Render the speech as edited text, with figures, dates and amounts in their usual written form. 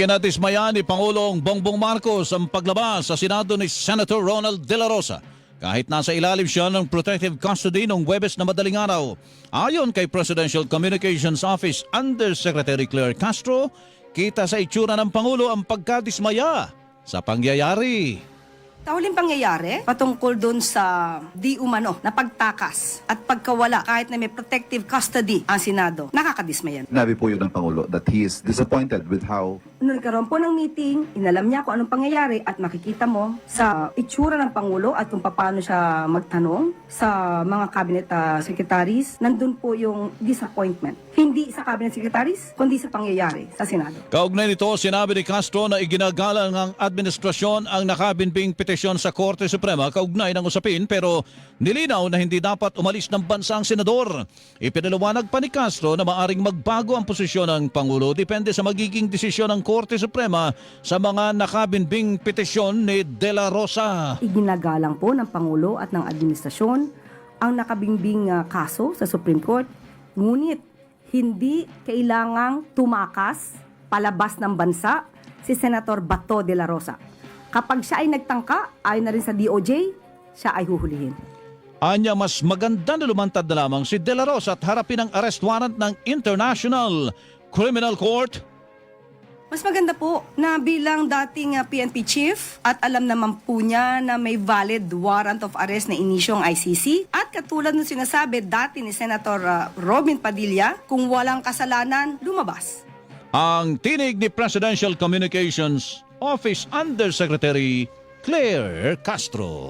Ikinatismaya ni Pangulong Bongbong Marcos ang paglabas sa Senado ni Senator Ronald De La Rosa kahit nasa ilalim siya ng protective custody noong Huwebes na madaling araw. Ayon kay Presidential Communications Office Undersecretary Claire Castro, kita sa itsura ng Pangulo ang pagkadismaya sa pangyayari. Sa huling pangyayari, patungkol dun sa di umano na pagtakas at pagkawala kahit na may protective custody ang Senado, nakakadismayan. Sinabi po yun ng Pangulo that he is disappointed with how Nung nagkaroon po ng meeting, inalam niya kung anong pangyayari at makikita mo sa itsura ng Pangulo at kung paano siya magtanong sa mga cabinet secretaries, nandun po yung disappointment. Hindi sa cabinet secretaries, kundi sa pangyayari sa Senado. Kaugnay nito, sinabi ni Castro na iginagalang ng administrasyon ang nakabinbing petisyon sa Korte Suprema kaugnay ng usapin pero nilinaw na hindi dapat umalis ng bansa ang senador. Ipinaliwanag pa ni Castro na maaring magbago ang posisyon ng Pangulo depende sa magiging desisyon ng Korte Suprema sa mga nakabinbing petisyon ni De La Rosa. Iginagalang po ng Pangulo at ng administrasyon ang nakabingbing kaso sa Supreme Court, ngunit hindi kailangang tumakas palabas ng bansa si Senator Bato de la Rosa. Kapag siya ay nagtangka, ayon na rin sa DOJ, siya ay huhulihin. Anya mas maganda na lumantad na lamang si De La Rosa at harapin ang arrest warrant ng International Criminal Court. Mas maganda po na bilang dating PNP chief at alam naman po niya na may valid warrant of arrest na inisyong ICC at katulad ng sinasabi dati ni Senator Robin Padilla, kung walang kasalanan, lumabas. Ang tinig ni Presidential Communications Office Undersecretary Claire Castro.